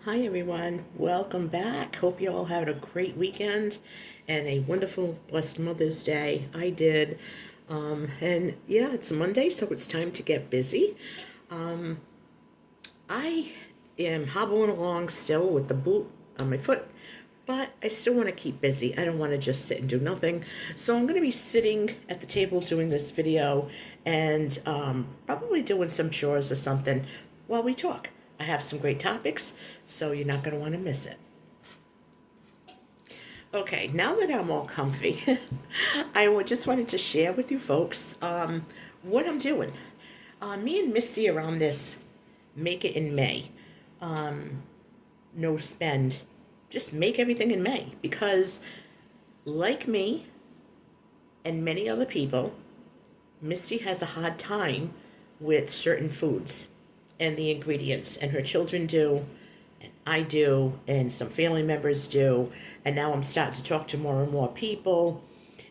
Hi everyone, welcome back. Hope you all had a great weekend and a wonderful, blessed Mother's Day. I did. And yeah, it's Monday, so it's time to get busy. I am hobbling along still with the boot on my foot, but I still want to keep busy. I don't want to just sit and do nothing. So I'm going to be sitting at the table doing this video and probably doing some chores or something while we talk. I have some great topics, so you're not going to want to miss it. Okay, now that I'm all comfy, just wanted to share with you folks what I'm doing. Me and Misty are on this Make It in May. No spend. Just make everything in May because, like me and many other people, Misty has a hard time with certain foods and the ingredients, and her children do, and I do, and some family members do, and now I'm starting to talk to more and more people,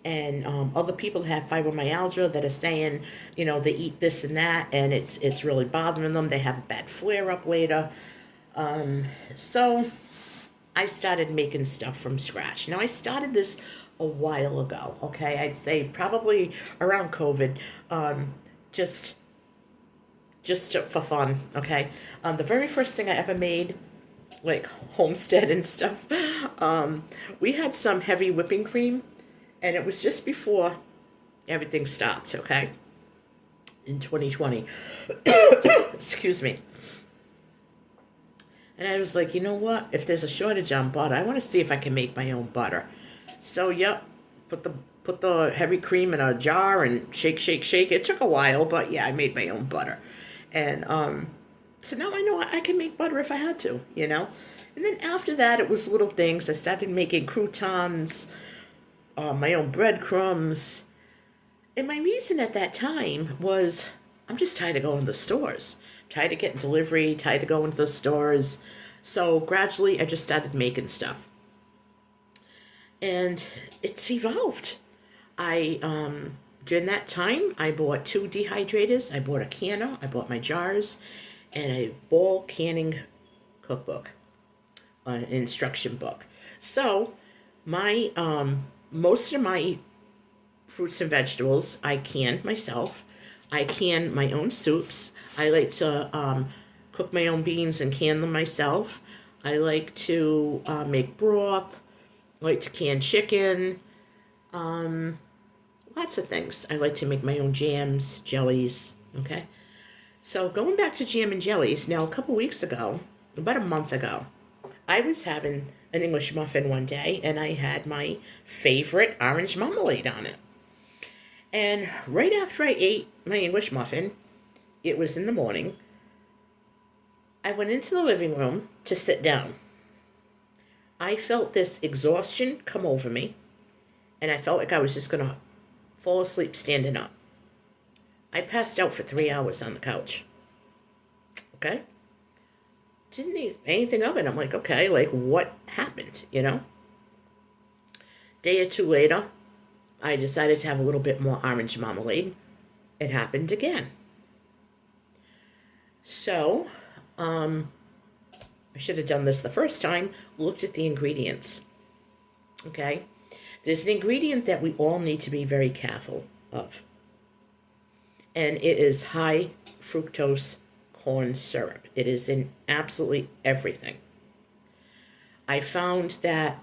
and other people have fibromyalgia that are saying, they eat this and that, and it's really bothering them. They have a bad flare up later. So I started making stuff from scratch. Now I started this a while ago. Okay, I'd say probably around COVID. Just for fun, okay? The very first thing I ever made, like homestead and stuff, we had some heavy whipping cream, and it was just before everything stopped, okay? In 2020. Excuse me. And I was like, you know what? If there's a shortage on butter, I want to see if I can make my own butter. So, yep, put the heavy cream in a jar and shake, shake, shake. It took a while, but yeah, I made my own butter. And so now I know I can make butter if I had to, And then after that, it was little things. I started making croutons, my own breadcrumbs. And my reason at that time was I'm just tired of going to the stores, tired of getting delivery, tired of going to the stores. So gradually, I just started making stuff. And it's evolved. During that time, I bought 2 dehydrators, I bought a canner, I bought my jars, and a ball canning cookbook, an instruction book. So, my most of my fruits and vegetables I can myself. I can my own soups. I like to cook my own beans and can them myself. I like to make broth. I like to can chicken. Lots of things. I like to make my own jams, jellies, okay? So going back to jam and jellies, now a couple weeks ago, about a month ago, I was having an English muffin one day, and I had my favorite orange marmalade on it. And right after I ate my English muffin, it was in the morning, I went into the living room to sit down. I felt this exhaustion come over me, and I felt like I was just going to fall asleep standing up. I passed out for 3 hours on the couch. Okay? Didn't need anything of it. I'm like, okay, like what happened, Day or two later, I decided to have a little bit more orange marmalade. It happened again. So, I should have done this the first time, looked at the ingredients. Okay? There's an ingredient that we all need to be very careful of, and it is high fructose corn syrup. It is in absolutely everything. I found that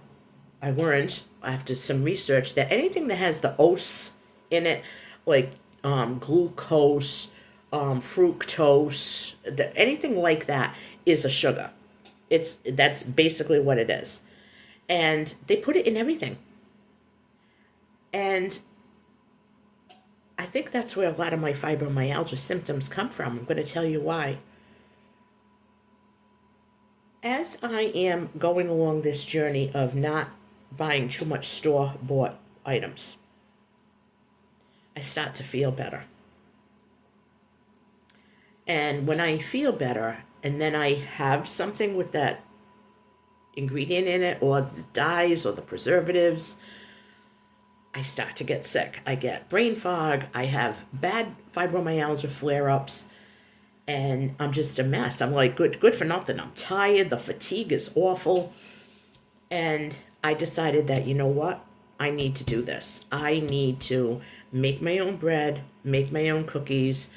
I learned after some research that anything that has the os in it, like glucose, fructose, anything like that, is a sugar. That's basically what it is, and they put it in everything. And I think that's where a lot of my fibromyalgia symptoms come from. I'm going to tell you why. As I am going along this journey of not buying too much store-bought items, I start to feel better. And when I feel better, and then I have something with that ingredient in it, or the dyes, or the preservatives, I start to get sick. I get brain fog. I have bad fibromyalgia flare-ups. and I'm just a mess. I'm like, good for nothing. I'm tired. The fatigue is awful. And I decided that, you know what? I need to do this. I need to make my own bread, make my own cookies,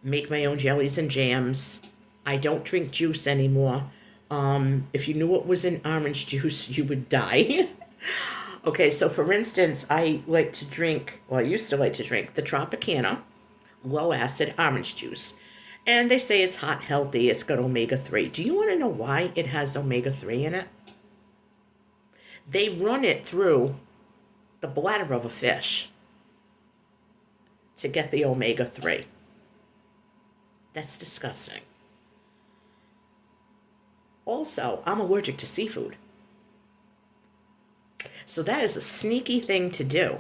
make my own jellies and jams. I don't drink juice anymore. If you knew what was in orange juice, you would die. Okay, so for instance, I like to drink, well, I used to like to drink the Tropicana low acid orange juice. And they say it's hot, healthy, it's got omega 3. Do you want to know why it has omega 3 in it? They run it through the bladder of a fish to get the omega 3. That's disgusting. Also, I'm allergic to seafood. So that is a sneaky thing to do,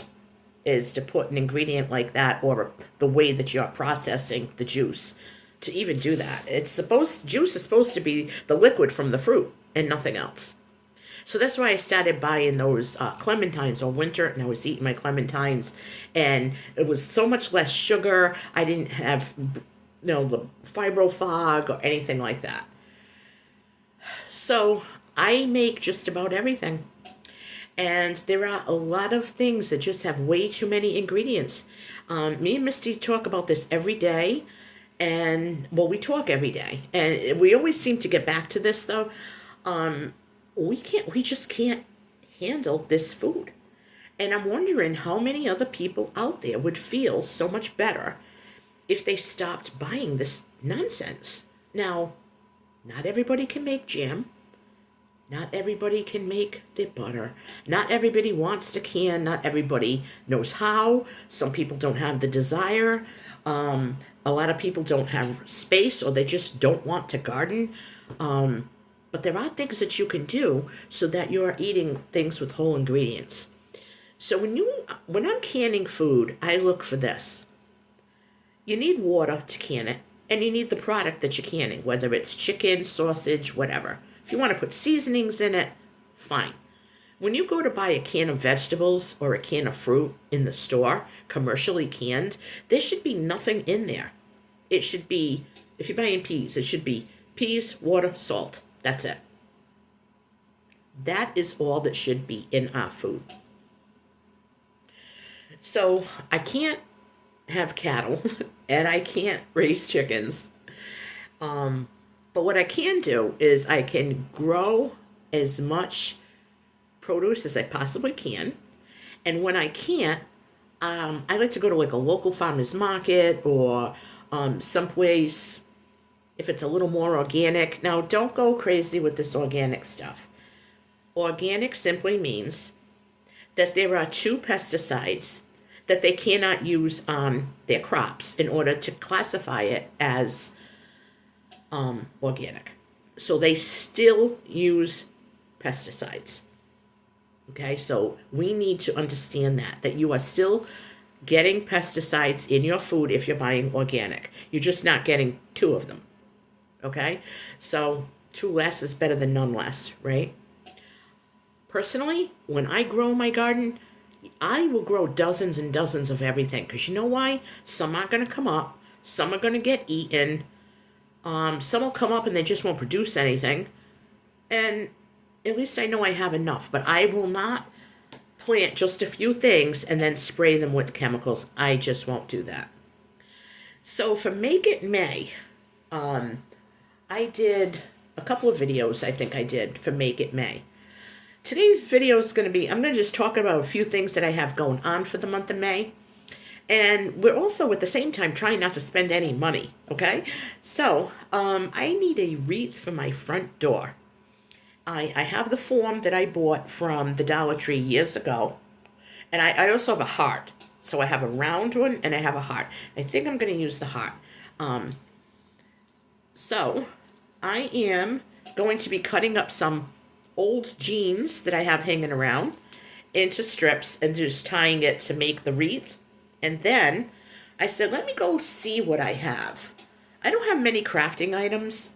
is to put an ingredient like that, or the way that you're processing the juice, to even do that. Juice is supposed to be the liquid from the fruit and nothing else. So that's why I started buying those clementines all winter, and I was eating my clementines, and it was so much less sugar. I didn't have, the fibro fog or anything like that. So I make just about everything. And there are a lot of things that just have way too many ingredients. Me and Misty talk about this every day. And, well, we talk every day. And we always seem to get back to this, though. We just can't handle this food. And I'm wondering how many other people out there would feel so much better if they stopped buying this nonsense. Now, not everybody can make jam. Not everybody can make their butter. Not everybody wants to can. Not everybody knows how. Some people don't have the desire. A lot of people don't have space, or they just don't want to garden. But there are things that you can do so that you're eating things with whole ingredients. So when I'm canning food, I look for this. You need water to can it, and you need the product that you're canning, whether it's chicken, sausage, whatever. If you want to put seasonings in it, fine. When you go to buy a can of vegetables or a can of fruit in the store, commercially canned, there should be nothing in there. It should be, if you're buying peas, it should be peas, water, salt. That's it. That is all that should be in our food. So I can't have cattle and I can't raise chickens. But what I can do is I can grow as much produce as I possibly can. And when I can't, I like to go to like a local farmer's market, or someplace if it's a little more organic. Now, don't go crazy with this organic stuff. Organic simply means that there are 2 pesticides that they cannot use on their crops in order to classify it as organic. So they still use pesticides. Okay, so we need to understand that you are still getting pesticides in your food if you're buying organic. You're just not getting 2 of them. Okay, so 2 less is better than none less, right? Personally, when I grow my garden, I will grow dozens and dozens of everything. Because you know why? Some aren't going to come up. Some are going to get eaten. Some will come up and they just won't produce anything. And at least I know I have enough. But I will not plant just a few things and then spray them with chemicals. I just won't do that. So for Make It May, I did a couple of videos, I think I did, for Make It May. Today's video is going to be, I'm going to just talk about a few things that I have going on for the month of May. And we're also at the same time trying not to spend any money, okay? So, I need a wreath for my front door. I have the form that I bought from the Dollar Tree years ago. And I also have a heart. So I have a round one and I have a heart. I think I'm going to use the heart. So I am going to be cutting up some old jeans that I have hanging around into strips and just tying it to make the wreath. And then I said, let me go see what I have. I don't have many crafting items,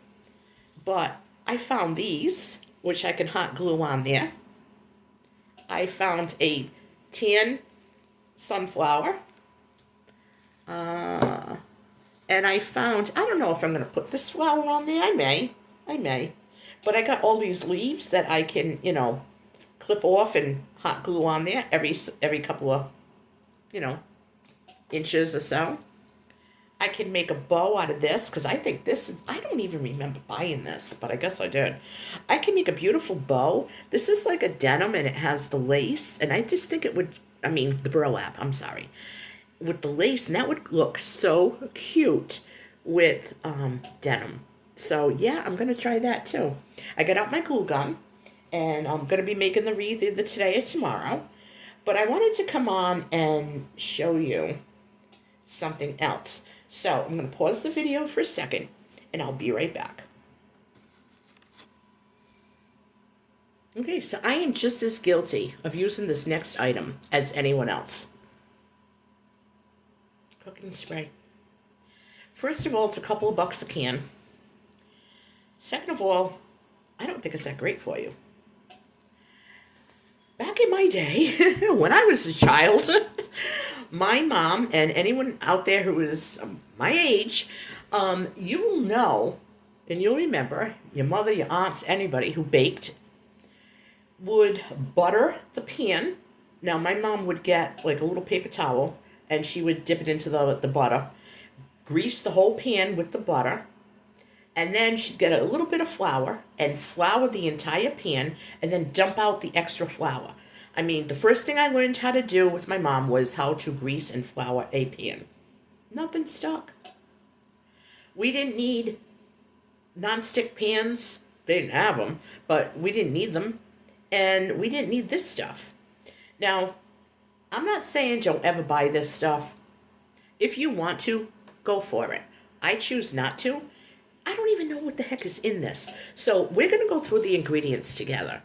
but I found these, which I can hot glue on there. I found a tan sunflower. And and I found, I don't know if I'm going to put this flower on there. I may. But I got all these leaves that I can, clip off and hot glue on there every couple of, inches or so. I can make a bow out of this because I think this, I don't even remember buying this, but I guess I did. I can make a beautiful bow. This is like a denim and it has the lace, and I just think it would, the burlap, I'm sorry, with the lace, and that would look so cute with denim. So yeah, I'm going to try that too. I got out my glue gun, and I'm going to be making the wreath either today or tomorrow. But I wanted to come on and show you something else. So I'm going to pause the video for a second, and I'll be right back. Okay, so I am just as guilty of using this next item as anyone else. Cooking spray. First of all, it's a couple of bucks a can. Second of all, I don't think it's that great for you. Back in my day, when I was a child, my mom and anyone out there who is my age, you'll know and you'll remember, your mother, your aunts, anybody who baked, would butter the pan. Now, my mom would get like a little paper towel, and she would dip it into the butter, grease the whole pan with the butter, and then she'd get a little bit of flour and flour the entire pan and then dump out the extra flour. The first thing I learned how to do with my mom was how to grease and flour a pan. Nothing stuck. We didn't need non-stick pans. They didn't have them, but we didn't need them. And we didn't need this stuff. Now, I'm not saying don't ever buy this stuff. If you want to, go for it. I choose not to. I don't even know what the heck is in this. So we're going to go through the ingredients together.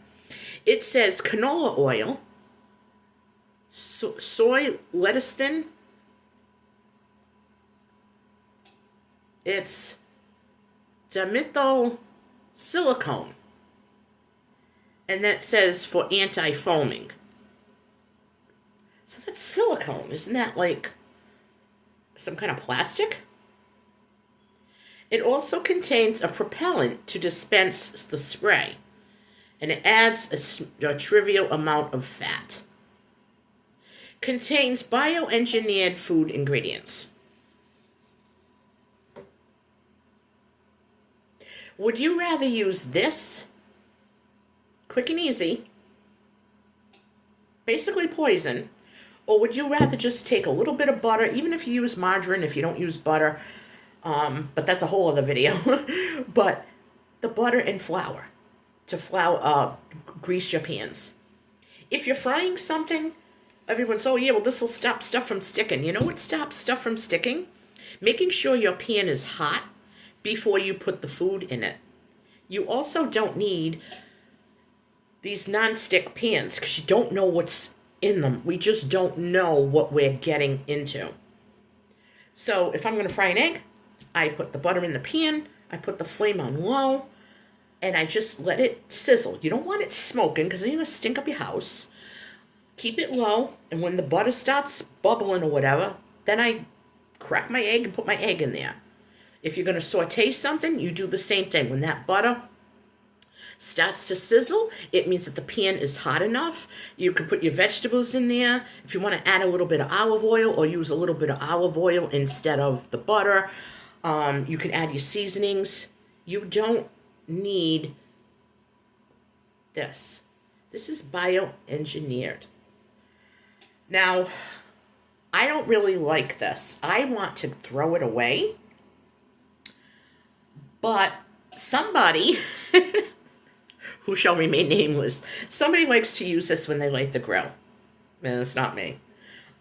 It says canola oil, soy lecithin. It's dimethyl silicone. And that says for anti-foaming. So that's silicone. Isn't that like some kind of plastic? It also contains a propellant to dispense the spray. And it adds a trivial amount of fat. Contains bioengineered food ingredients. Would you rather use this, quick and easy, basically poison, or would you rather just take a little bit of butter, even if you use margarine, if you don't use butter, but that's a whole other video, but the butter and flour to grease your pans. If you're frying something, everyone's, oh yeah, well this will stop stuff from sticking. You know what stops stuff from sticking? Making sure your pan is hot before you put the food in it. You also don't need these non-stick pans because you don't know what's in them. We just don't know what we're getting into. So if I'm going to fry an egg, I put the butter in the pan, I put the flame on low, and I just let it sizzle. You don't want it smoking because then you're going to stink up your house. Keep it low, and when the butter starts bubbling or whatever, then I crack my egg and put my egg in there. If you're going to saute something, you do the same thing. When that butter starts to sizzle, it means that the pan is hot enough. You can put your vegetables in there. If you want to add a little bit of olive oil or use a little bit of olive oil instead of the butter, you can add your seasonings. You don't need this. This is bioengineered. Now, I don't really like this. I want to throw it away. But somebody, who shall remain nameless, somebody likes to use this when they light the grill. And it's not me.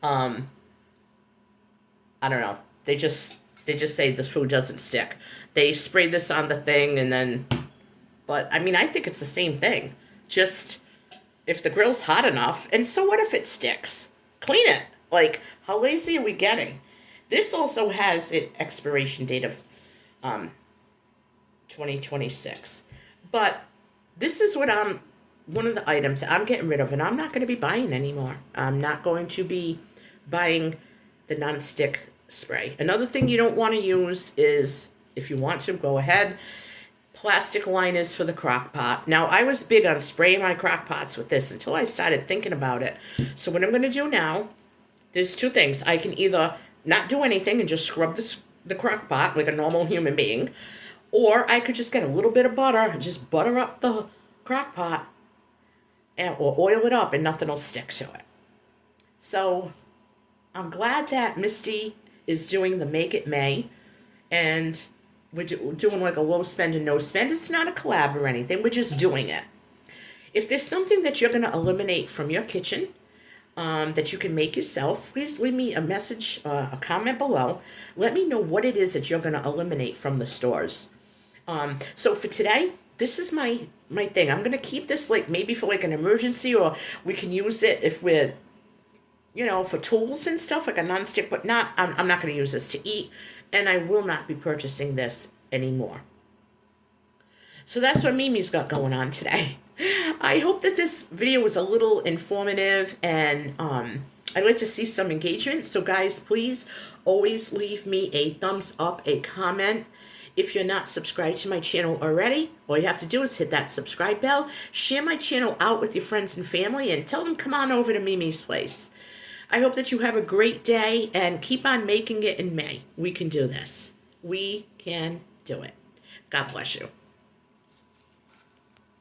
I don't know. They just say the food doesn't stick. They spray this on the thing and then, but I think it's the same thing. Just if the grill's hot enough, and so what if it sticks? Clean it. Like, how lazy are we getting? This also has an expiration date of 2026. But this is what one of the items I'm getting rid of, and I'm not going to be buying anymore. I'm not going to be buying the non-stick spray. Another thing you don't want to use is, if you want to, go ahead, plastic liners for the crock pot. Now, I was big on spraying my crock pots with this until I started thinking about it. So what I'm going to do now, there's two things. I can either not do anything and just scrub the crock pot like a normal human being, or I could just get a little bit of butter and just butter up the crock pot or oil it up and nothing will stick to it. So I'm glad that Misty is doing the Make It May, and we're doing like a low spend and no spend. It's not a collab or anything. We're just doing it. If there's something that you're going to eliminate from your kitchen that you can make yourself, please leave me a message, a comment below. Let me know what it is that you're going to eliminate from the stores. So for today, this is my thing. I'm going to keep this like maybe for like an emergency, or we can use it if we're, for tools and stuff, like a nonstick, but I'm not going to use this to eat, and I will not be purchasing this anymore. So that's what Mimi's got going on today. I hope that this video was a little informative, and I'd like to see some engagement. So guys, please always leave me a thumbs up, a comment. If you're not subscribed to my channel already, all you have to do is hit that subscribe bell, share my channel out with your friends and family, and tell them come on over to Mimi's Place. I hope that you have a great day, and keep on making it in May. We can do this. We can do it. God bless you.